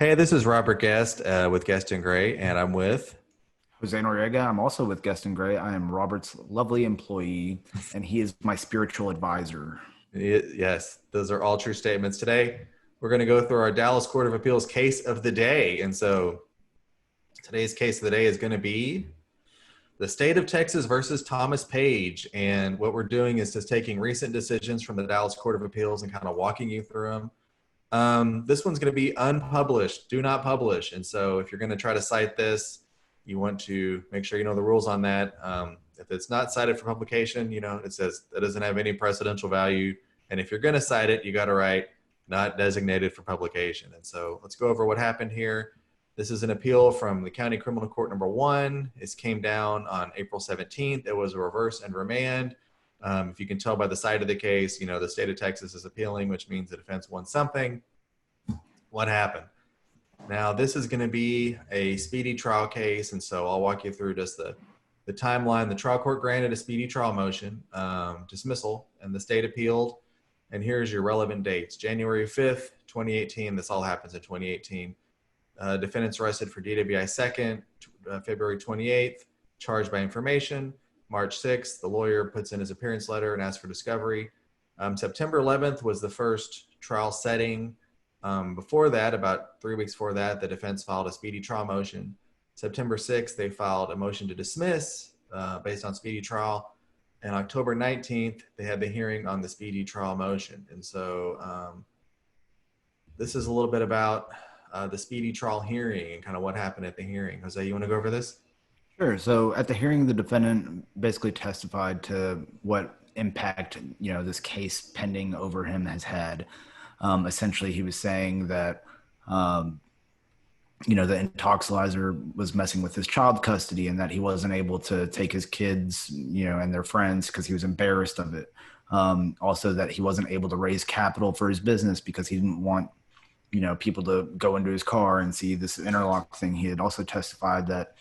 Hey, this is Robert Guest with Guest and Gray, and I'm with. Jose Noriega. I'm also with Guest and Gray. I am Robert's lovely employee, and he is my spiritual advisor. Yes, those are all true statements. Today, we're going to go through our Dallas Court of Appeals case of the day. And so today's case of the day is going to be the state of Texas versus Thomas Page. And what we're doing is just taking recent decisions from the Dallas Court of Appeals and kind of walking you through them. This one's going to be unpublished, do not publish. And so if you're going to try to cite this, you want to make sure you know the rules on that. If it's not cited for publication, it says that doesn't have any precedential value. And if you're going to cite it, you got to write not designated for publication. And so let's go over what happened here. This is an appeal from the County Criminal Court number 1. It came down on April 17th. It was a reverse and remand. If you can tell by the side of the case, the state of Texas is appealing, which means the defense won something. What happened? Now, this is going to be a speedy trial case, and so I'll walk you through just the timeline. The trial court granted a speedy trial motion, dismissal, and the state appealed. And here's your relevant dates. January 5th, 2018. This all happens in 2018. Defendants arrested for DWI 2nd, February 28th, charged by information. March 6th, the lawyer puts in his appearance letter and asks for discovery. September 11th was the first trial setting. Before that, about 3 weeks before that, the defense filed a speedy trial motion. September 6th, they filed a motion to dismiss based on speedy trial. And October 19th, they had the hearing on the speedy trial motion. And so this is a little bit about the speedy trial hearing and kind of what happened at the hearing. Jose, you want to go over this? Sure. So at the hearing, the defendant basically testified to what impact, this case pending over him has had. Essentially, he was saying that, the intoxilizer was messing with his child custody and that he wasn't able to take his kids, and their friends because he was embarrassed of it. Also that he wasn't able to raise capital for his business because he didn't want, people to go into his car and see this interlock thing. He had also testified that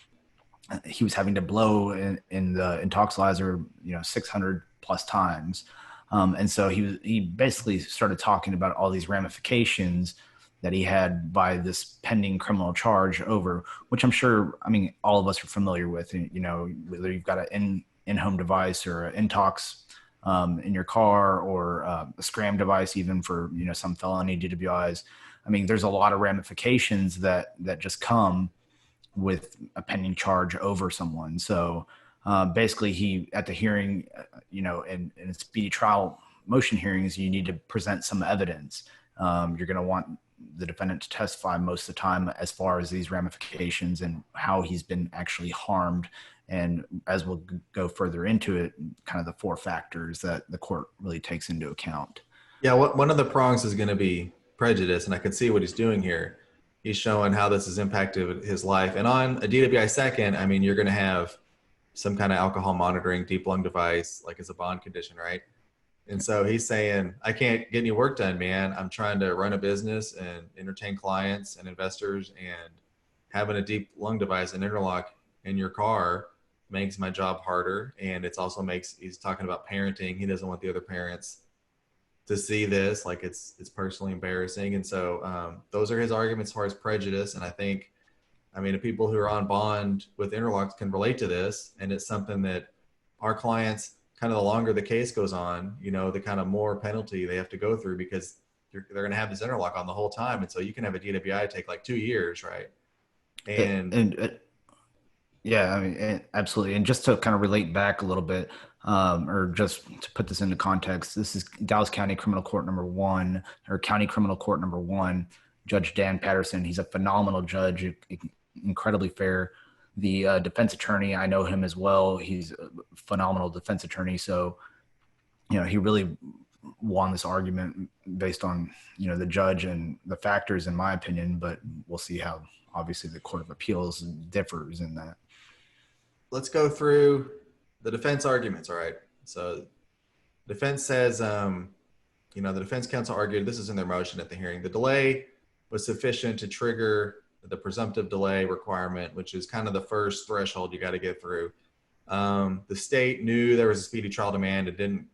he was having to blow in the intoxilizer, 600 plus times. And so he basically started talking about all these ramifications that he had by this pending criminal charge over, which I'm sure, all of us are familiar with, whether you've got an in-home device or an intox in your car or a scram device, even for, some felony DWIs. There's a lot of ramifications that just come with a pending charge over someone. So basically he, at the hearing, in speedy trial motion hearings, you need to present some evidence. You're going to want the defendant to testify most of the time as far as these ramifications and how he's been actually harmed. And as we'll go further into it, kind of the 4 factors that the court really takes into account. Yeah, one of the prongs is going to be prejudice, and I can see what he's doing here. He's showing how this has impacted his life. And on a DWI 2nd, you're going to have some kind of alcohol monitoring, deep lung device, like as a bond condition, right? And so he's saying, I can't get any work done, man. I'm trying to run a business and entertain clients and investors, and having a deep lung device and interlock in your car makes my job harder. And it's also he's talking about parenting. He doesn't want the other parents to see this, like it's personally embarrassing. And so those are his arguments as far as prejudice. And I think, the people who are on bond with interlocks can relate to this. And it's something that our clients, kind of the longer the case goes on, the kind of more penalty they have to go through, because they're going to have this interlock on the whole time. And so you can have a DWI take like 2 years, right? Yeah, absolutely. And just to kind of relate back a little bit, or just to put this into context, this is Dallas County Criminal Court number 1, or County Criminal Court number 1, Judge Dan Patterson. He's a phenomenal judge, incredibly fair. The defense attorney, I know him as well. He's a phenomenal defense attorney. So, he really won this argument based on, the judge and the factors, in my opinion, but we'll see how obviously the Court of Appeals differs in that. Let's go through the defense arguments. All right. So defense says, the defense counsel argued, this is in their motion at the hearing, the delay was sufficient to trigger the presumptive delay requirement, which is kind of the first threshold you got to get through. The state knew there was a speedy trial demand. It didn't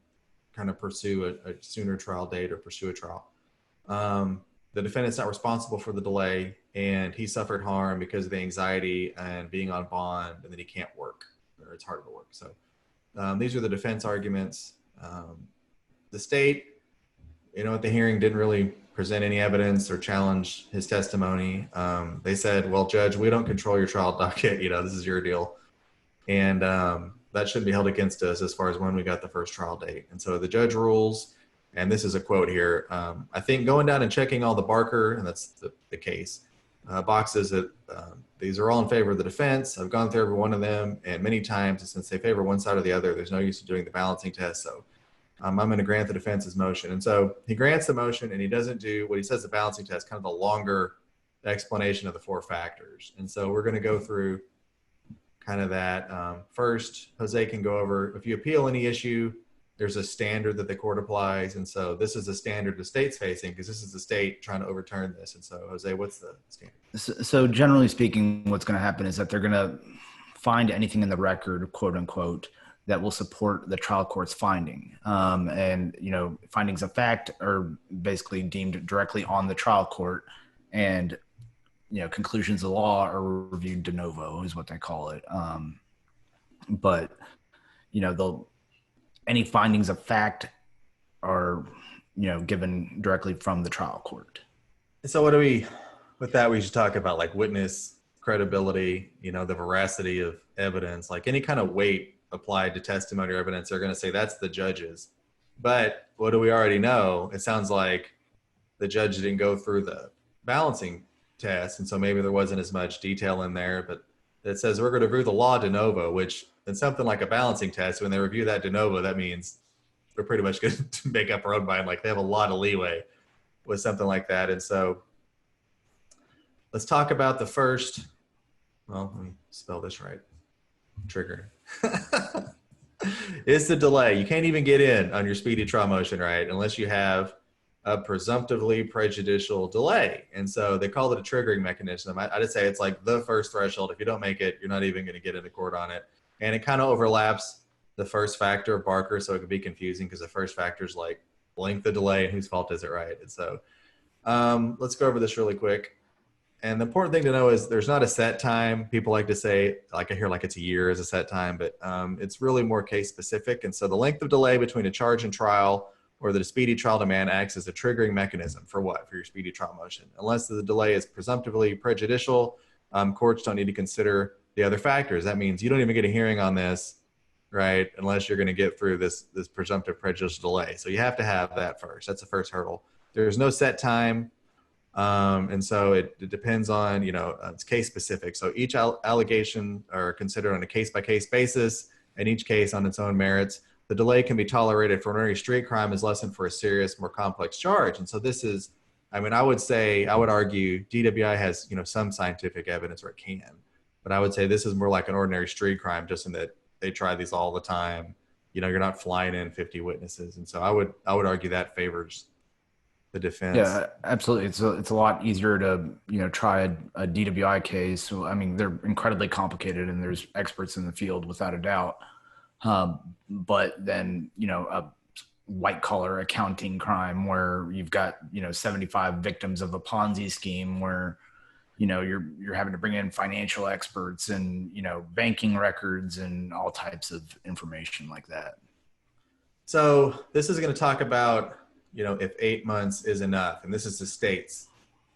kind of pursue a sooner trial date or pursue a trial. The the defendant's not responsible for the delay, and he suffered harm because of the anxiety and being on bond, and that he can't work, or it's hard to work. So these are the defense arguments. The state, at the hearing didn't really present any evidence or challenge his testimony. They said, well, Judge, we don't control your trial docket. This is your deal. And that shouldn't be held against us as far as when we got the first trial date. And so the judge rules, and this is a quote here. I think going down and checking all the Barker, and that's the case, boxes that these are all in favor of the defense. I've gone through every one of them, and many times, since they favor one side or the other, there's no use of doing the balancing test. So I'm going to grant the defense's motion. And so he grants the motion, and he doesn't do what he says the balancing test, kind of the longer explanation of the 4 factors. And so we're going to go through kind of that. First, Jose can go over, if you appeal any issue, there's a standard that the court applies. And so this is the standard the state's facing, because this is the state trying to overturn this. And so, Jose, what's the standard? So generally speaking, what's going to happen is that they're going to find anything in the record, quote unquote, that will support the trial court's finding. And, findings of fact are basically deemed directly on the trial court, and, conclusions of law are reviewed de novo is what they call it. But, any findings of fact are, given directly from the trial court. So with that, we should talk about like witness credibility, the veracity of evidence, like any kind of weight applied to testimony or evidence. They're going to say that's the judge's. But what do we already know? It sounds like the judge didn't go through the balancing test, and so maybe there wasn't as much detail in there. But it says we're going to review the law de novo, which in something like a balancing test, when they review that de novo, that means they're pretty much going to make up their own mind. Like they have a lot of leeway with something like that. And so let's talk about the first. Well, let me spell this right. Trigger. It's the delay. You can't even get in on your speedy trial motion, right, unless you have a presumptively prejudicial delay. And so they call it a triggering mechanism. I'd say it's like the first threshold. If you don't make it, you're not even going to get into court on it. And it kind of overlaps the first factor of Barker, so it can be confusing because the first factor is like length of delay and whose fault is it, right? And so let's go over this really quick. And the important thing to know is there's not a set time. People like to say, like I hear like it's a year as a set time, but it's really more case specific. And so the length of delay between a charge and trial or the speedy trial demand acts as a triggering mechanism for what? For your speedy trial motion. Unless the delay is presumptively prejudicial, courts don't need to consider the other factors. That means you don't even get a hearing on this, right, unless you're going to get through this presumptive prejudicial delay. So you have to have that first. That's the first hurdle. There's no set time. And so it depends on, it's case specific. So each allegation are considered on a case-by-case basis, and each case on its own merits. The delay can be tolerated for an ordinary street crime as lessened for a serious, more complex charge. And so this is, I would argue DWI has, some scientific evidence, or it can. But I would say this is more like an ordinary street crime, just in that they try these all the time. You're not flying in 50 witnesses. And so I would argue that favors the defense. Yeah, absolutely. It's a lot easier to, try a DWI case. So, they're incredibly complicated and there's experts in the field without a doubt. But then, a white collar accounting crime where you've got, 75 victims of a Ponzi scheme where, you're having to bring in financial experts and, banking records and all types of information like that. So this is going to talk about, if 8 months is enough, and this is the state's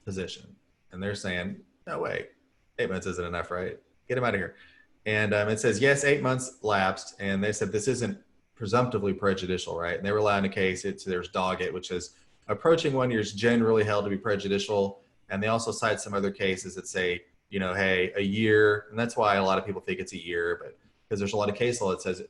position, and they're saying, no way, 8 months isn't enough, right? Get him out of here. And it says, yes, 8 months lapsed, and they said this isn't presumptively prejudicial, right? And they rely on a case, there's Doggett, which is approaching 1 year is generally held to be prejudicial. And they also cite some other cases that say, hey, a year, and that's why a lot of people think it's a year, but because there's a lot of case law that says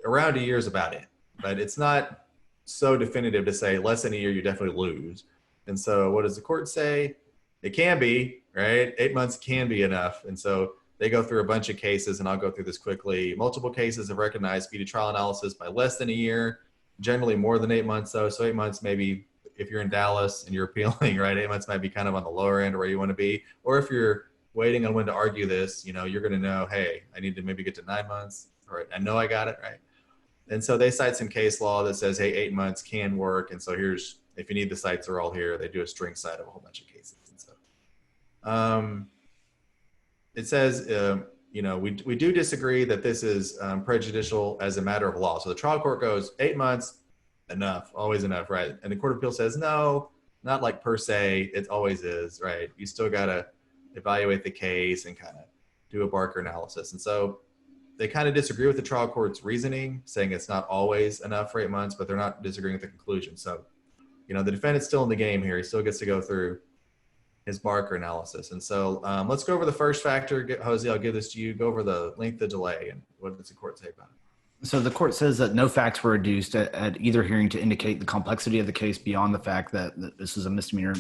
around a year is about it. But it's not so definitive to say less than a year, you definitely lose. And so what does the court say? It can be, right? 8 months can be enough. And so they go through a bunch of cases, and I'll go through this quickly. Multiple cases have recognized speedy trial analysis by less than a year, generally more than 8 months though. So 8 months, maybe if you're in Dallas and you're appealing, right, 8 months might be kind of on the lower end of where you want to be. Or if you're waiting on when to argue this, you're going to know, hey, I need to maybe get to 9 months, or I know I got it, right? And so they cite some case law that says, hey, 8 months can work. And so here's, if you need the cites, they're all here. They do a string cite of a whole bunch of cases. And so it says, we do disagree that this is prejudicial as a matter of law. So the trial court goes 8 months, enough, always enough, right? And the Court of Appeal says, no, not like per se, it always is, right? You still got to evaluate the case and kind of do a Barker analysis. And so they kind of disagree with the trial court's reasoning, saying it's not always enough for 8 months, but they're not disagreeing with the conclusion. So, the defendant's still in the game here. He still gets to go through his Barker analysis. And so let's go over the first factor. Jose, I'll give this to you. Go over the length of delay and what does the court say about it? So the court says that no facts were adduced at either hearing to indicate the complexity of the case beyond the fact that this is a misdemeanor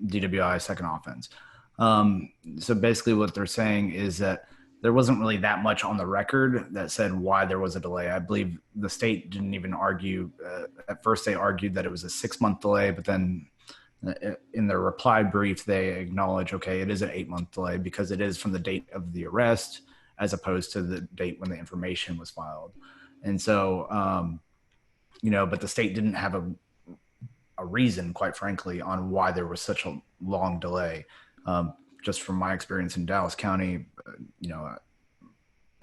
DWI second offense. So basically what they're saying is that there wasn't really that much on the record that said why there was a delay. I believe the state didn't even argue. At first they argued that it was a 6-month delay, but then in their reply brief, they acknowledge, okay, it is an 8-month delay because it is from the date of the arrest as opposed to the date when the information was filed. And so, but the state didn't have a reason, quite frankly, on why there was such a long delay. Just from my experience in Dallas County, an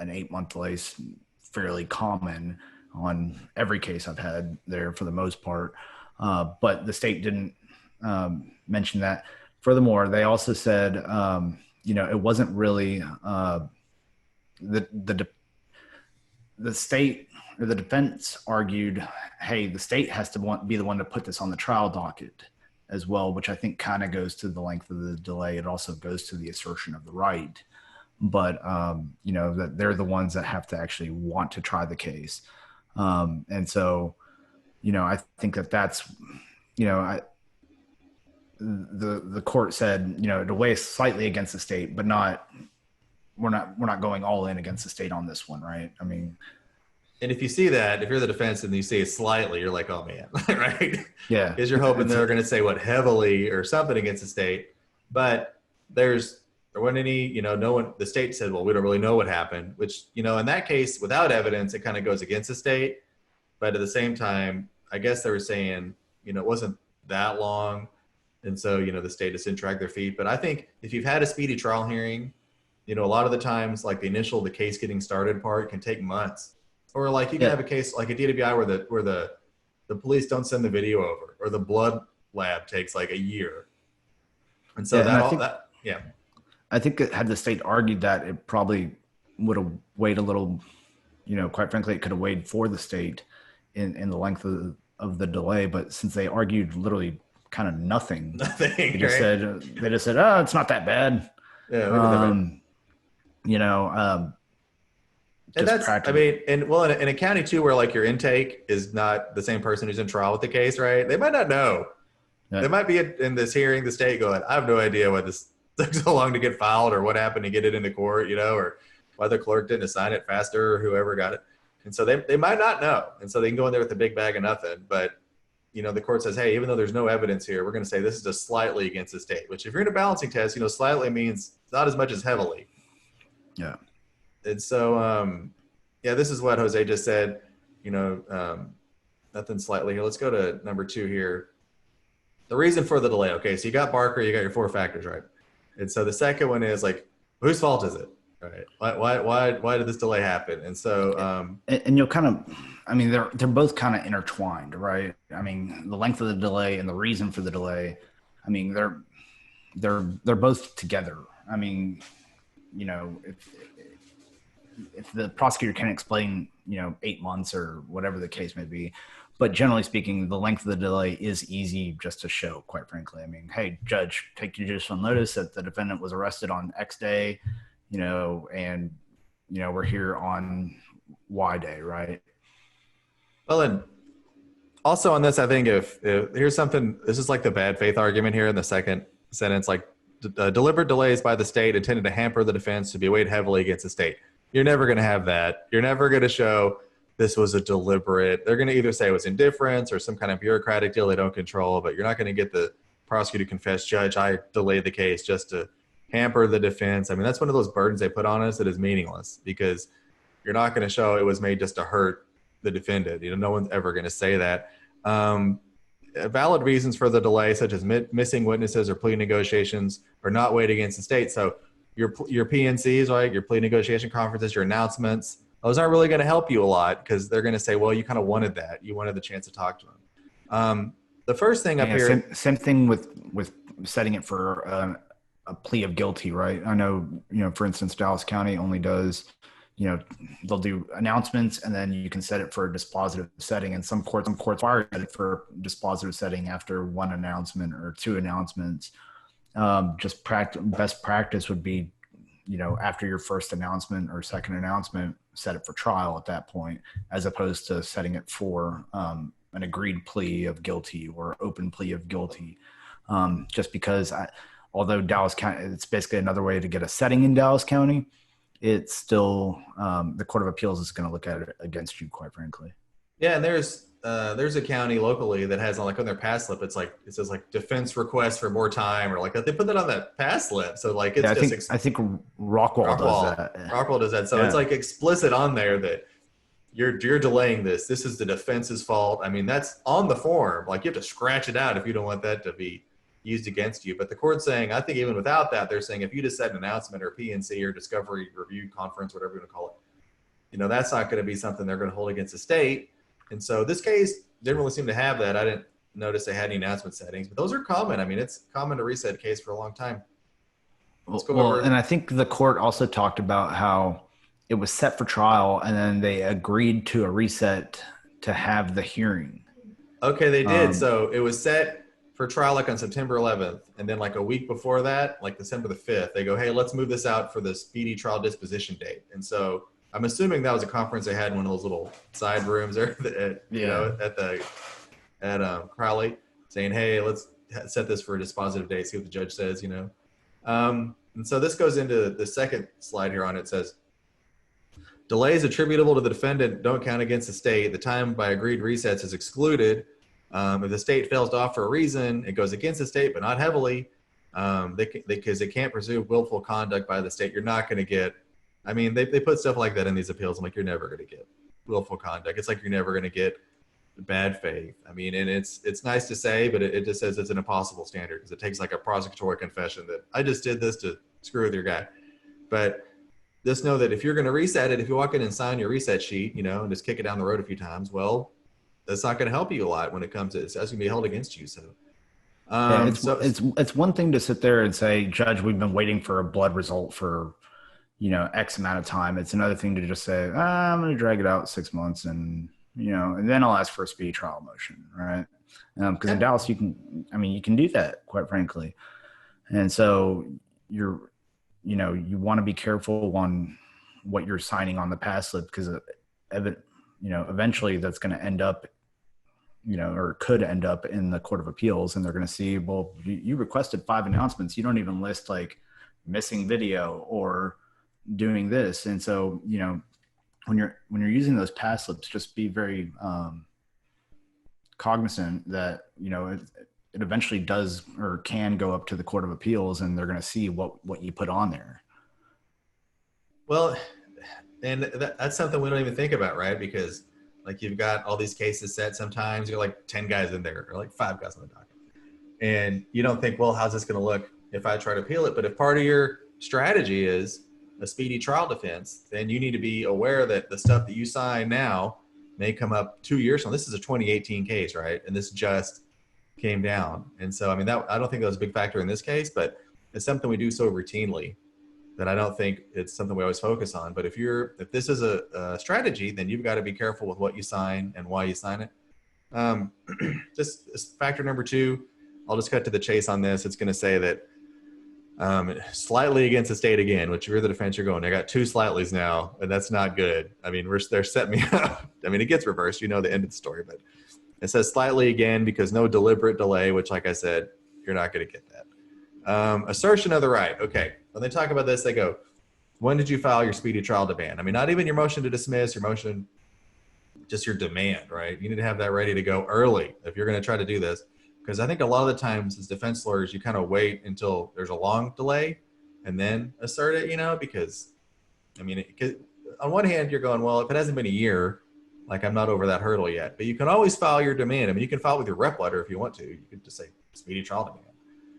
8-month delay is fairly common on every case I've had there for the most part. But the state didn't mention that. Furthermore, they also said, it wasn't really the state or the defense argued, hey, the state has to be the one to put this on the trial docket as well, which I think kind of goes to the length of the delay. It also goes to the assertion of the right, but that they're the ones that have to actually want to try the case. And so, I think that's, the court said, to weigh slightly against the state, but we're not going all in against the state on this one. Right. I mean, and if you see that, if you're the defense and you see it slightly, you're like, oh man, right? Yeah. Because you're hoping they're going to say heavily or something against the state. But there wasn't any, no one, the state said, well, we don't really know what happened, which, in that case, without evidence, it kind of goes against the state. But at the same time, I guess they were saying, it wasn't that long. And so, the state just didn't drag their feet. But I think if you've had a speedy trial hearing, a lot of the times, like the case getting started part can take months. Or like you can have a case like a DWI where the police don't send the video over, or the blood lab takes like a year. And so I think that had the state argued that, it probably would have weighed a little, quite frankly, it could have weighed for the state in the length of the delay. But since they argued literally kind of nothing, they just said, oh, it's not that bad. Yeah. And that's, in a county too, where like your intake is not the same person who's in trial with the case, right? They might not know. Yeah. They might be in this hearing, the state going, I have no idea why this took so long to get filed, or what happened to get it into court, or why the clerk didn't assign it faster, or whoever got it. And so they might not know. And so they can go in there with a big bag of nothing. But, the court says, hey, even though there's no evidence here, we're going to say this is just slightly against the state, which if you're in a balancing test, slightly means not as much as heavily. Yeah. And so, this is what Jose just said, nothing slightly here. Let's go to number 2 here. The reason for the delay. Okay, so you got Barker, you got your 4 factors, right? And so the second one is like, whose fault is it? Right? Why did this delay happen? And so, and you'll kind of, they're both kind of intertwined, right? The length of the delay and the reason for the delay. They're both together. If the prosecutor can explain, 8 months or whatever the case may be, but generally speaking, the length of the delay is easy just to show, quite frankly. Hey, judge, take judicial notice that the defendant was arrested on X day, and, we're here on Y day, right? Well, and also on this, I think if here's something, this is like the bad faith argument here in the second sentence, like deliberate delays by the state intended to hamper the defense to be weighed heavily against the state. You're never going to have that. You're never going to show this was a deliberate. They're going to either say it was indifference or some kind of bureaucratic deal they don't control, but you're not going to get the prosecutor to confess, judge, I delayed the case just to hamper the defense. I mean, that's one of those burdens they put on us that is meaningless, because you're not going to show it was made just to hurt the defendant. No one's ever going to say that. Valid reasons for the delay, such as missing witnesses or plea negotiations, are not weighed against the state. So your PNCs, right, your plea negotiation conferences, your announcements, those aren't really going to help you a lot because they're going to say, well, you kind of wanted that. You wanted the chance to talk to them. The first thing up here. Same thing with setting it for a plea of guilty, right? I know, for instance, Dallas County only does, they'll do announcements and then you can set it for a dispositive setting. And some courts require it for dispositive setting after one announcement or two announcements. Best practice would be, after your first announcement or second announcement, set it for trial at that point, as opposed to setting it for an agreed plea of guilty or open plea of guilty. Just because although Dallas County, it's basically another way to get a setting in Dallas County, it's still the Court of Appeals is going to look at it against you, quite frankly. Yeah, and there's a county locally that has on their pass slip, it says defense request for more time, or they put that on that pass slip. So it's I think Rockwall does that. Rockwall does that. So it's explicit on there that you're delaying this. This is the defense's fault. I mean, that's on the form. You have to scratch it out if you don't want that to be used against you. But the court's saying, I think even without that, they're saying if you just set an announcement or PNC or discovery review conference, whatever you want to call it, that's not going to be something they're going to hold against the state. And so this case didn't really seem to have that. I didn't notice they had any announcement settings, but those are common. I mean, it's common to reset a case for a long time. And I think the court also talked about how it was set for trial and then they agreed to a reset to have the hearing. Okay, they did. So it was set for trial on September 11th. And then a week before that, December the 5th, they go, hey, let's move this out for the speedy trial disposition date. And so I'm assuming that was a conference they had in one of those little side rooms there at Crowley, saying, hey, let's set this for a dispositive date, see what the judge says, And so this goes into the second slide here on it. Says, delays attributable to the defendant don't count against the state. The time by agreed resets is excluded. If the state fails to offer a reason, it goes against the state, but not heavily, because they can't presume willful conduct by the state. You're not going to get, they put stuff like that in these appeals. I'm you're never going to get willful conduct. It's you're never going to get bad faith. And it's nice to say, but it just says it's an impossible standard because it takes a prosecutorial confession that I just did this to screw with your guy. But just know that if you're going to reset it, if you walk in and sign your reset sheet, and just kick it down the road a few times, well, that's not going to help you a lot when it comes to it's going to be held against you. So, it's one thing to sit there and say, Judge, we've been waiting for a blood result for, X amount of time. It's another thing to just say, I'm going to drag it out 6 months and then I'll ask for a speedy trial motion. Right. Because in Dallas, you can do that, quite frankly. And so you want to be careful on what you're signing on the pass slip because eventually that's going to end up, or could end up in the Court of Appeals, and they're going to see, well, you requested 5 announcements. You don't even list missing video or doing this. And so, when you're using those pass slips, just be very cognizant that, it eventually does or can go up to the Court of Appeals, and they're going to see what you put on there. Well, and that's something we don't even think about, right? Because you've got all these cases set. Sometimes you're 10 guys in there or 5 guys on the docket. And you don't think, well, how's this going to look if I try to appeal it? But if part of your strategy is a speedy trial defense, then you need to be aware that the stuff that you sign now may come up 2 years from. This is a 2018 case, right? And this just came down. And so, I don't think that was a big factor in this case, but it's something we do so routinely that I don't think it's something we always focus on. But if this is a strategy, then you've got to be careful with what you sign and why you sign it. Just factor number 2, I'll just cut to the chase on this. It's going to say that slightly against the state again, which if you're the defense, you're going, I got 2 slightlys now, and that's not good. They're setting me up. It gets reversed, the end of the story, but it says slightly again because no deliberate delay, which like I said, you're not going to get that. Assertion of the right. Okay. When they talk about this, they go, when did you file your speedy trial demand? Not even your motion to dismiss, your motion, just your demand, right? You need to have that ready to go early if you're going to try to do this. Because I think a lot of the times as defense lawyers, you kind of wait until there's a long delay and then assert it, because, on one hand, you're going, well, if it hasn't been a year, Like, I'm not over that hurdle yet. But you can always file your demand. I mean, you can file with your rep letter if you want to. You could just say speedy trial demand.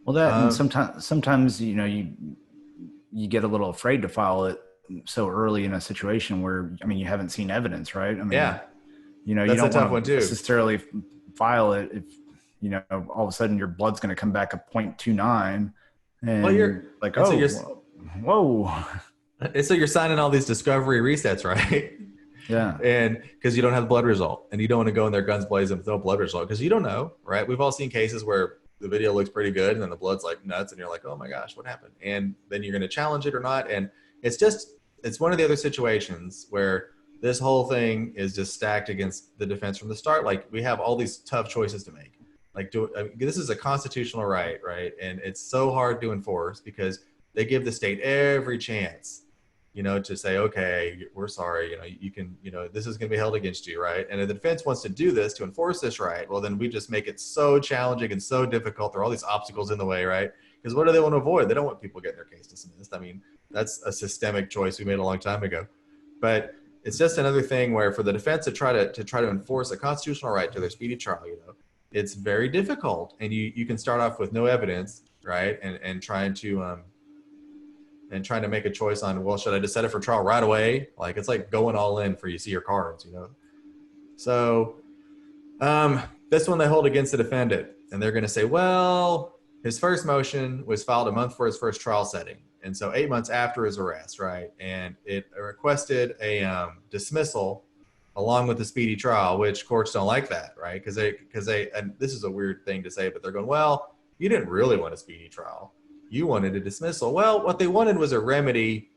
Well, that and sometimes you get a little afraid to file it so early in a situation where, I mean, you haven't seen evidence, right? I mean, yeah, you that's don't a tough one want to too. necessarily file it if, all of a sudden your blood's going to come back at 0.29 and Well, you're like, and so oh, you're, whoa. and so you're signing all these discovery resets, right? Yeah. And because you don't have the blood result, and you don't want to go in there guns blazing with no blood result because you don't know, right? We've all seen cases where the video looks pretty good and then the blood's like nuts and you're like, oh my gosh, what happened? And then you're going to challenge it or not. And it's one of the other situations where this whole thing is just stacked against the defense from the start. Like, we have all these tough choices to make. Like, this is a constitutional right? And it's so hard to enforce because they give the state every chance, to say, okay, we're sorry, you can, this is going to be held against you, right? And if the defense wants to do this to enforce this right, well, then we just make it so challenging and so difficult. There are all these obstacles in the way, right? Because what do they want to avoid? They don't want people getting their case dismissed. I mean, that's a systemic choice we made a long time ago. But it's just another thing where for the defense to try to enforce a constitutional right to their speedy trial, it's very difficult. And you can start off with no evidence, right? And trying to make a choice on, well, should I just set it for trial right away? Like, it's like going all in for you see your cards, So this one they hold against the defendant, and they're going to say, well, his first motion was filed a month for his first trial setting. And so 8 months after his arrest, right? And it requested a dismissal along with the speedy trial, which courts don't like that, right? Because they, and this is a weird thing to say, but they're going, well, you didn't really want a speedy trial. You wanted a dismissal. Well, what they wanted was a remedy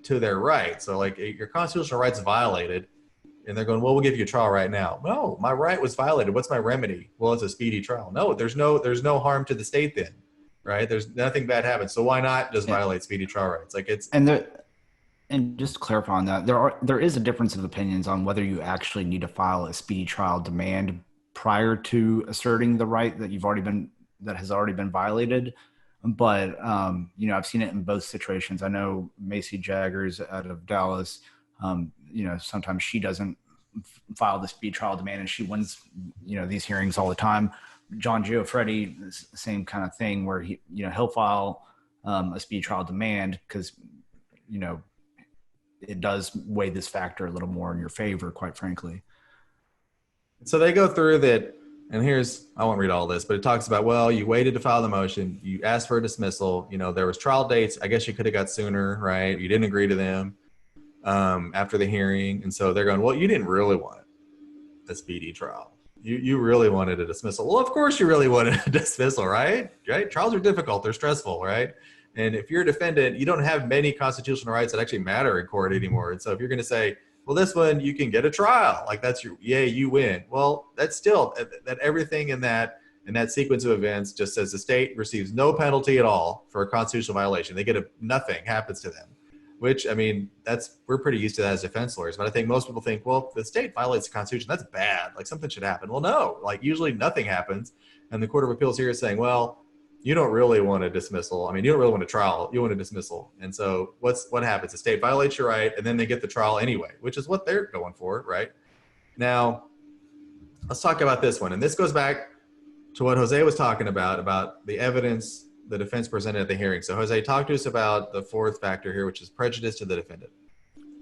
to their right. So, like, your constitutional rights violated, and they're going, well, we'll give you a trial right now. No, my right was violated. What's my remedy? Well, it's a speedy trial. No, there's no harm to the state then, right? There's nothing bad happens. So why not just violate speedy trial rights? Like, it's and just to clarify on that, there is a difference of opinions on whether you actually need to file a speedy trial demand prior to asserting the right that has already been violated. But, I've seen it in both situations. I know Macy Jaggers out of Dallas, sometimes she doesn't file the speed trial demand and she wins, these hearings all the time. John Giuffretti, same kind of thing where he'll file a speed trial demand because, it does weigh this factor a little more in your favor, quite frankly. So they go through that. And I won't read all this, but it talks about, well, you waited to file the motion. You asked for a dismissal. There was trial dates. I guess you could have got sooner, right? You didn't agree to them after the hearing. And so they're going, well, you didn't really want a speedy trial. You really wanted a dismissal. Well, of course you really wanted a dismissal, right? Trials are difficult. They're stressful, right? And if you're a defendant, you don't have many constitutional rights that actually matter in court anymore. And so if you're going to say, well, this one, you can get a trial. Like, that's you win. Well, that's still that everything in that sequence of events just says the state receives no penalty at all for a constitutional violation. They get nothing happens to them, which, I mean, we're pretty used to that as defense lawyers. But I think most people think, well, if the state violates the Constitution, that's bad. Like, something should happen. Well, no, like, usually nothing happens. And the Court of Appeals here is saying, well, you don't really want a dismissal. I mean, you don't really want a trial. You want a dismissal. And so what happens? The state violates your right, and then they get the trial anyway, which is what they're going for, right? Now, let's talk about this one. And this goes back to what Jose was talking about the evidence the defense presented at the hearing. So, Jose, talk to us about the fourth factor here, which is prejudice to the defendant.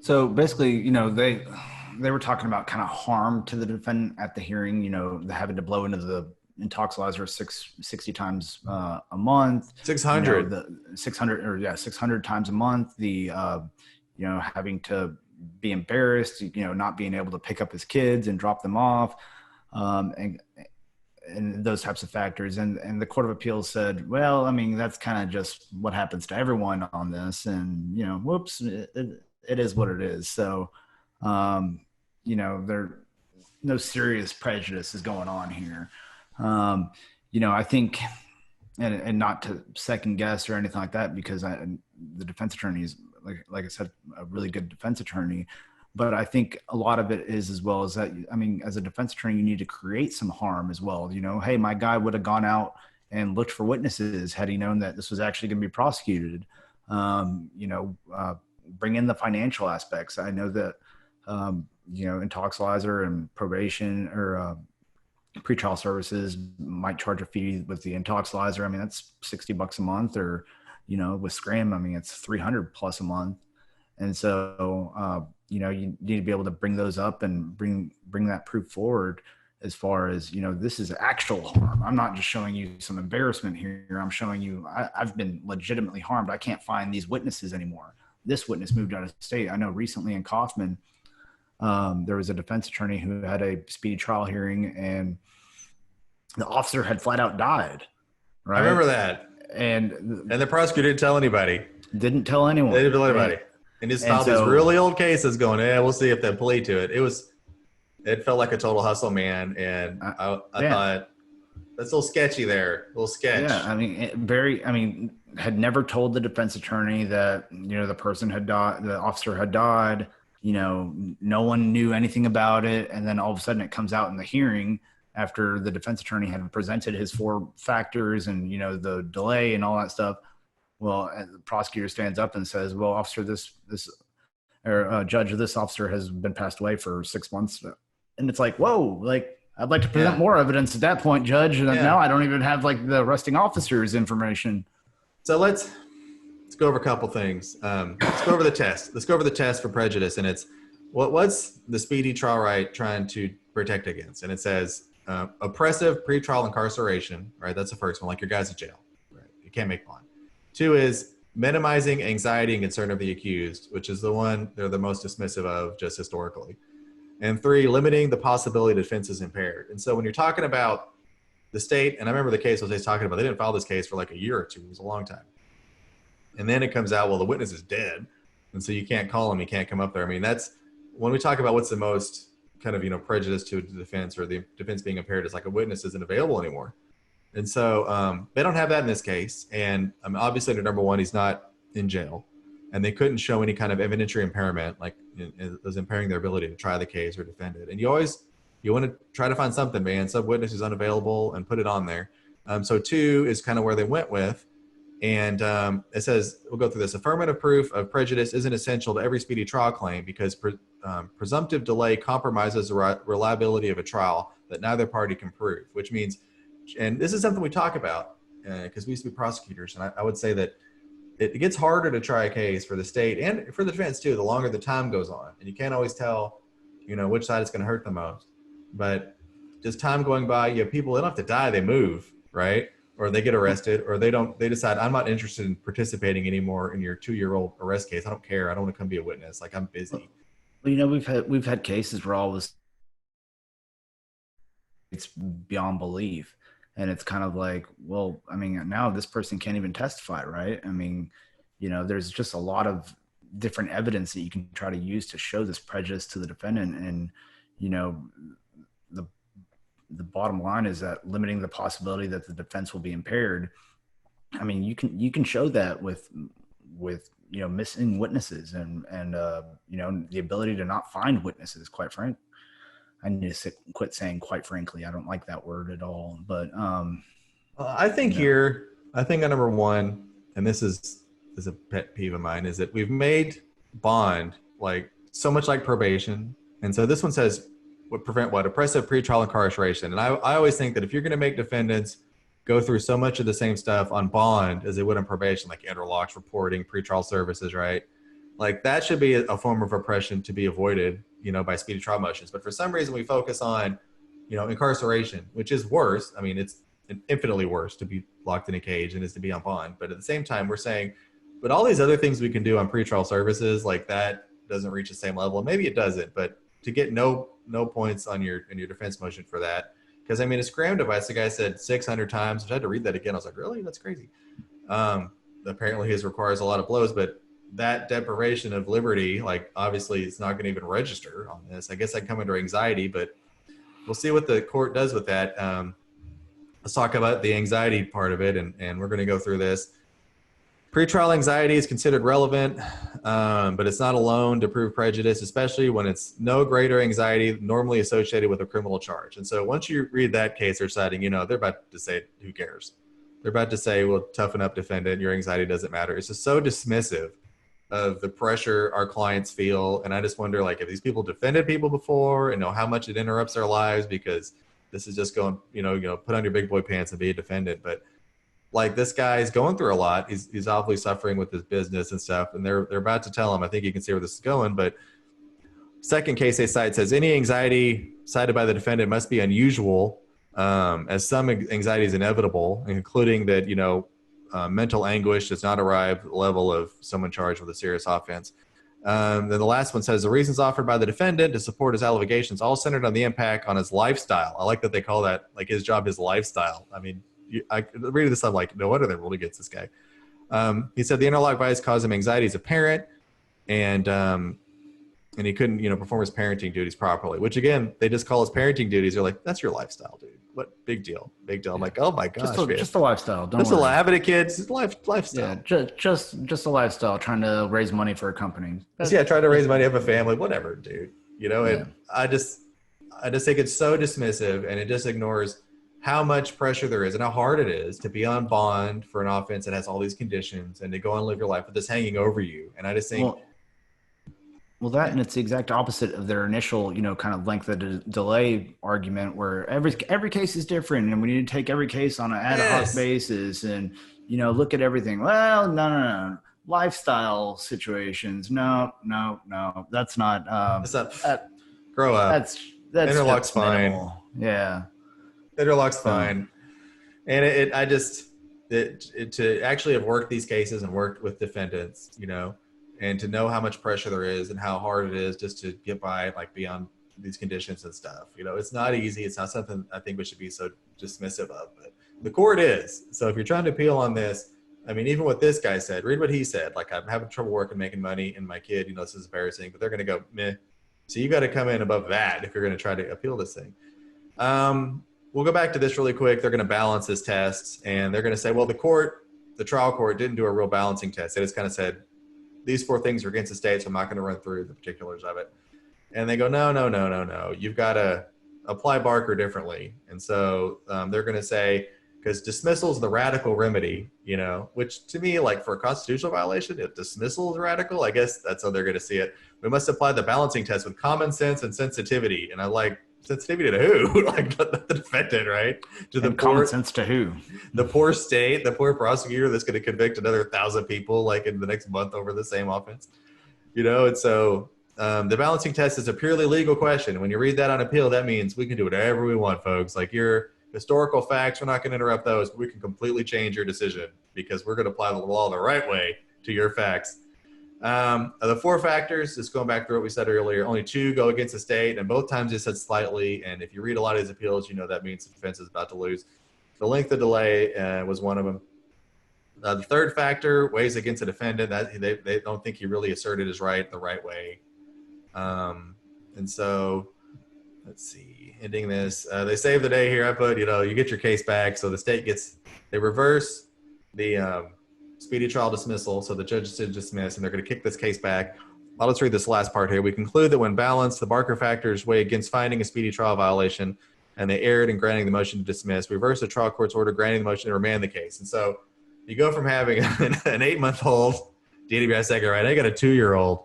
So basically, they were talking about kind of harm to the defendant at the hearing, having to blow into the intoxilizer 60 times a month, 600, 600 times a month, having to be embarrassed, not being able to pick up his kids and drop them off, and those types of factors. And the Court of Appeals said, well, I mean, that's kind of just what happens to everyone on this. And, whoops, it is what it is. So, there no serious prejudice is going on here. I think, and not to second guess or anything like that, because the defense attorney is, like I said, a really good defense attorney. But I think a lot of it is as well as that, I mean, as a defense attorney, you need to create some harm as well. Hey, my guy would have gone out and looked for witnesses had he known that this was actually going to be prosecuted. Bring in the financial aspects. I know that intoxilizer and probation or pretrial services might charge a fee with the intoxilizer. I mean, that's $60 a month, or, with Scram, I mean, it's 300 plus a month. And so, you need to be able to bring those up and bring that proof forward as far as, this is actual harm. I'm not just showing you some embarrassment here. I'm showing you I've been legitimately harmed. I can't find these witnesses anymore. This witness moved out of state. I know recently in Kaufman, there was a defense attorney who had a speedy trial hearing, and the officer had flat out died. Right? I remember that. And the prosecutor didn't tell anybody. Didn't tell anyone. They didn't tell anybody. And just filed these really old cases going, we'll see if they plead to it. It felt like a total hustle, man. And I thought, that's a little sketchy there. A little sketch. Yeah, I mean, had never told the defense attorney that, the person had died, the officer had died. No one knew anything about it. And then all of a sudden it comes out in the hearing after the defense attorney had presented his 4 factors and, the delay and all that stuff. Well, the prosecutor stands up and says, well, officer, judge, this officer has been passed away for 6 months. And it's like, whoa, like, I'd like to present more evidence at that point, Judge. And now I don't even have like the arresting officer's information. So let's go over a couple things. Let's go over the test. Let's go over the test for prejudice. And it's what's the speedy trial right trying to protect against? And it says oppressive pretrial incarceration, right? That's the first one, like your guy's in jail, right? You can't make bond. 2 is minimizing anxiety and concern of the accused, which is the one they're the most dismissive of just historically. And 3, limiting the possibility defense is impaired. And so when you're talking about the state, and I remember the case Jose's talking about, they didn't file this case for like a year or 2. It was a long time. And then it comes out, well, the witness is dead. And so you can't call him. He can't come up there. I mean, that's when we talk about what's the most kind of, prejudice to the defense or the defense being impaired, is like a witness isn't available anymore. And so they don't have that in this case. And obviously, under number 1, he's not in jail. And they couldn't show any kind of evidentiary impairment, like it was impairing their ability to try the case or defend it. And you want to try to find something, man. Some witness is unavailable and put it on there. So 2 is kind of where they went with. And it says, we'll go through this. Affirmative proof of prejudice isn't essential to every speedy trial claim because presumptive delay compromises the reliability of a trial that neither party can prove, which means, and this is something we talk about because we used to be prosecutors. And I would say that it gets harder to try a case for the state and for the defense too, the longer the time goes on. And you can't always tell, which side is going to hurt the most. But just time going by, you have people, they don't have to die, they move, right? Or they get arrested, or they decide, I'm not interested in participating anymore in your 2-year-old arrest case. I don't care. I don't want to come be a witness. Like, I'm busy. Well, we've had cases where all this, it's beyond belief. And it's kind of like, well, I mean, now this person can't even testify, right? I mean, there's just a lot of different evidence that you can try to use to show this prejudice to the defendant. And, the bottom line is that limiting the possibility that the defense will be impaired. I mean, you can show that with missing witnesses and the ability to not find witnesses, quite frankly. I need to quit saying quite frankly. I don't like that word at all. But I think I think on number 1, and this is a pet peeve of mine, is that we've made bond like so much like probation. And so this one says would prevent oppressive pretrial incarceration. And I always think that if you're going to make defendants go through so much of the same stuff on bond as they would on probation, like interlocks, reporting, pretrial services, right? Like that should be a form of oppression to be avoided, by speedy trial motions. But for some reason we focus on, incarceration, which is worse. I mean, it's infinitely worse to be locked in a cage than it is to be on bond. But at the same time, we're saying, but all these other things we can do on pretrial services, like that doesn't reach the same level. Maybe it doesn't, but to get no points on your defense motion for that. Because I mean, a Scram device, the guy said 600 times, which I had to read that again. I was like, really? That's crazy. Apparently his requires a lot of blows, but that deprivation of liberty, like obviously it's not going to even register on this. I guess I come under anxiety, but we'll see what the court does with that. Let's talk about the anxiety part of it. And we're going to go through this. Pretrial anxiety is considered relevant, but it's not alone to prove prejudice, especially when it's no greater anxiety normally associated with a criminal charge. And so once you read that case, they're citing, they're about to say, who cares? They're about to say, well, toughen up, defendant. Your anxiety doesn't matter. It's just so dismissive of the pressure our clients feel. And I just wonder, like, if these people defended people before and know how much it interrupts their lives, because this is just going, put on your big boy pants and be a defendant. But like, this guy's going through a lot. He's obviously suffering with his business and stuff. And they're about to tell him, I think you can see where this is going. But second case they cite says any anxiety cited by the defendant must be unusual, as some anxiety is inevitable, including that, mental anguish does not arrive at the level of someone charged with a serious offense. Then the last one says the reasons offered by the defendant to support his allegations all centered on the impact on his lifestyle. I like that they call that, like, his job, his lifestyle. I mean, I read this, I'm like, no wonder they're ruling against this guy. He said the interlock bias caused him anxiety as a parent, and he couldn't, perform his parenting duties properly, which, again, they just call his parenting duties. They're like, that's your lifestyle, dude. What? Big deal. I'm like, oh my gosh, just a lifestyle. Don't worry. Having a kid, it's lifestyle. Yeah, just a lifestyle, trying to raise money for a company. Trying to raise money, have a family, whatever, dude. And I just think it's so dismissive, and it just ignores how much pressure there is and how hard it is to be on bond for an offense that has all these conditions and to go and live your life with this hanging over you. And I just think, well, that, and it's the exact opposite of their initial, kind of length of delay argument, where every case is different, and we need to take every case on an ad hoc basis, and look at everything. Well, no, lifestyle situations. No, that's not. Grow up. That's interlock's fine. Minimal. Yeah, interlock's fine. And to actually have worked these cases and worked with defendants, and to know how much pressure there is and how hard it is just to get by, like, beyond these conditions and stuff. It's not easy. It's not something I think we should be so dismissive of, but the court is. So if you're trying to appeal on this, I mean, even what this guy said, read what he said. Like, I'm having trouble working, making money, and my kid, this is embarrassing, but they're going to go, meh. So you got to come in above that if you're going to try to appeal this thing. We'll go back to this really quick. They're going to balance this test, and they're going to say, well, the trial court didn't do a real balancing test. They just kind of said, these 4 things are against the state, so I'm not going to run through the particulars of it. And they go, no. You've got to apply Barker differently. And so they're going to say, because dismissal is the radical remedy, which to me, like, for a constitutional violation, if dismissal is radical, I guess that's how they're going to see it. We must apply the balancing test with common sense and sensitivity. And I like, sensitivity to who? Like, the defendant, right? To the common sense to who? The poor state, the poor prosecutor that's going to convict another 1,000 people, like, in the next month over the same offense. And so the balancing test is a purely legal question. When you read that on appeal, that means we can do whatever we want, folks. Like, your historical facts, we're not going to interrupt those, but we can completely change your decision because we're going to apply the law the right way to your facts. The 4 factors, just going back through what we said earlier, only 2 go against the state, and both times it said slightly. And if you read a lot of these appeals, that means the defense is about to lose. The length of delay was one of them. The 3rd factor weighs against the defendant. That they don't think he really asserted his right the right way. And so, let's see, ending this, they save the day here. I put, you get your case back. So the state they reverse the speedy trial dismissal. So the judge did dismiss, and they're going to kick this case back. Well, let's read this last part here. We conclude that when balanced, the Barker factors weigh against finding a speedy trial violation, and they erred in granting the motion to dismiss. Reverse the trial court's order granting the motion to remand the case. And so you go from having an 8-month-old DWI second, right? I got a 2-year-old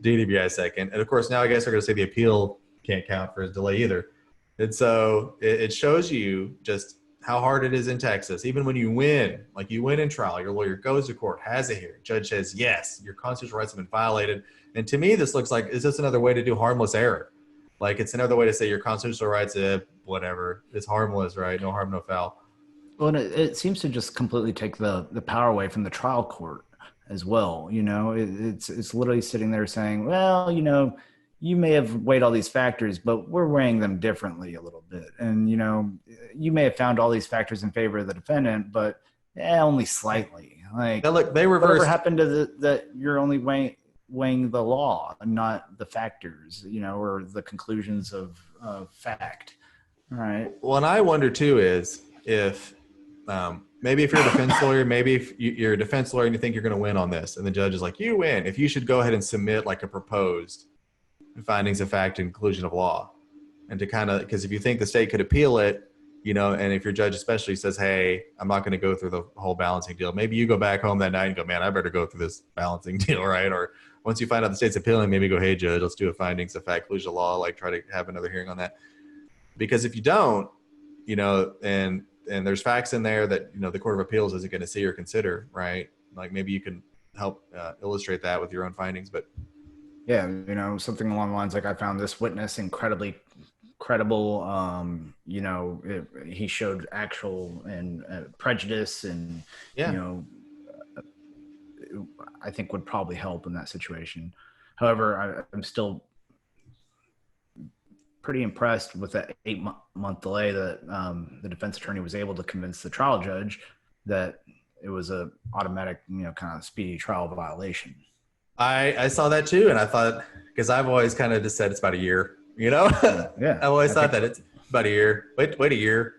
DWI second. And of course, now I guess they're going to say the appeal can't count for his delay either. And so it shows you just how hard it is in Texas. Even when you win, like, you win in trial, your lawyer goes to court, has a hearing, judge says, yes, your constitutional rights have been violated. And to me, this looks like it's just another way to do harmless error. Like, it's another way to say your constitutional rights, whatever, it's harmless, right? No harm, no foul. Well, and it seems to just completely take the power away from the trial court as well. It's literally sitting there saying, well, you may have weighed all these factors, but we're weighing them differently a little bit. And, you may have found all these factors in favor of the defendant, but only slightly. Like, now look, they reversed. Whatever happened to that you're only weighing the law and not the factors, or the conclusions of fact. All right. Well, and I wonder too is if maybe if you're a defense lawyer, maybe if you're a defense lawyer and you think you're going to win on this, and the judge is like, you win, if you should go ahead and submit like a proposed findings of fact and conclusion of law. And to kind of, because if you think the state could appeal it, and if your judge especially says, hey, I'm not going to go through the whole balancing deal, maybe you go back home that night and go, man, I better go through this balancing deal, right? Or once you find out the state's appealing, maybe go, hey, judge, let's do a findings of fact collusion law, like try to have another hearing on that. Because if you don't, and there's facts in there that, the Court of Appeals isn't going to see or consider, right? Like maybe you can help illustrate that with your own findings. But yeah, something along the lines like, I found this witness incredibly credible. He showed actual and prejudice, and I think would probably help in that situation. However, I'm still pretty impressed with that 8-month delay that the defense attorney was able to convince the trial judge that it was a automatic, kind of speedy trial violation. I saw that too, and I thought, because I've always kind of just said it's about a year, Yeah. I've always thought that it's about a year. Wait a year,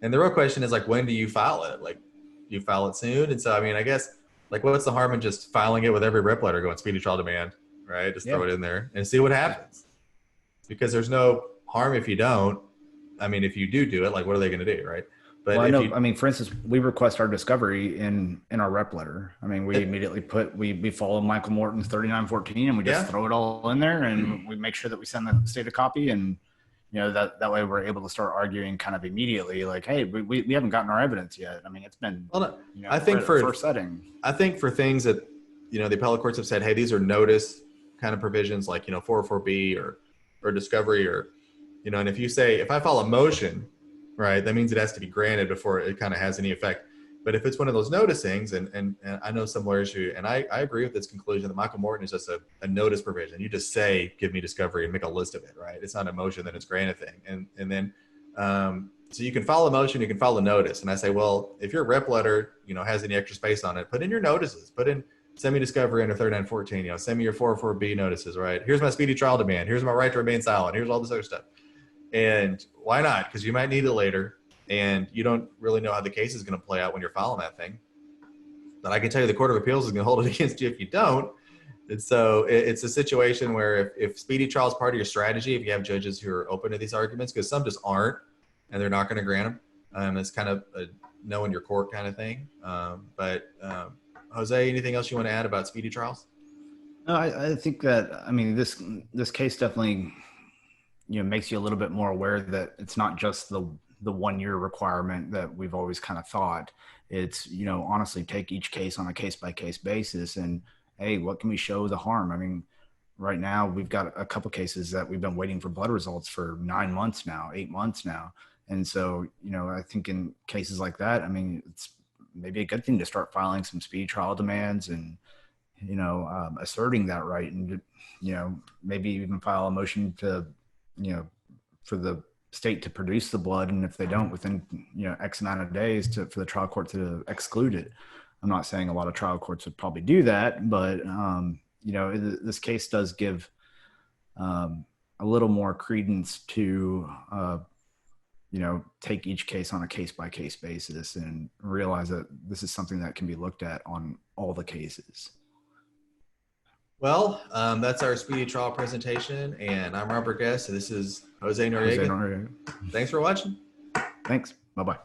and the real question is, like, when do you file it? Like, do you file it soon? And so, I mean, I guess, like, what's the harm in just filing it with every rip letter going speedy trial demand, right? Just throw it in there and see what happens. Because there's no harm if you don't. I mean, if you do it, like, what are they going to do, right? But for instance, we request our discovery in our rep letter. I mean, we immediately we follow Michael Morton's 3914, and we just throw it all in there, and we make sure that we send the state a copy, and that way we're able to start arguing kind of immediately, like, hey, we haven't gotten our evidence yet. I mean, it's been I think for first setting. I think for things that the appellate courts have said, hey, these are notice kind of provisions, like 404B or discovery, or and if you say, if I file a motion, right, that means it has to be granted before it kind of has any effect. But if it's one of those noticings, and I know some lawyers who, and I agree with this conclusion that Michael Morton is just a notice provision. You just say, give me discovery and make a list of it, right? It's not a motion that it's granted thing. And then, so you can file a motion, you can file a notice. And I say, well, if your rep letter, has any extra space on it, put in your notices, send me discovery under 3914, send me your 404B notices, right? Here's my speedy trial demand. Here's my right to remain silent. Here's all this other stuff. And why not? Because you might need it later, and you don't really know how the case is going to play out when you're filing that thing. But I can tell you the Court of Appeals is going to hold it against you if you don't. And so it's a situation where if speedy trial is part of your strategy, if you have judges who are open to these arguments, because some just aren't, and they're not going to grant them, it's kind of a know in your court kind of thing. But Jose, anything else you want to add about speedy trials? No, I think that, I mean, this case definitely makes you a little bit more aware that it's not just the 1 year requirement that we've always kind of thought. It's, honestly, take each case on a case by case basis, and hey, what can we show the harm? I mean, right now we've got a couple cases that we've been waiting for blood results for 9 months now, 8 months now. And so, I think in cases like that, I mean, it's maybe a good thing to start filing some speedy trial demands and, asserting that right, and, maybe even file a motion to, for the state to produce the blood. And if they don't within, X amount of days for the trial court to exclude it. I'm not saying a lot of trial courts would probably do that, but, this case does give a little more credence to, take each case on a case by case basis and realize that this is something that can be looked at on all the cases. Well, that's our speedy trial presentation, and I'm Robert Guest, and this is Jose Noriega. Jose Noriega. Thanks for watching. Thanks. Bye-bye.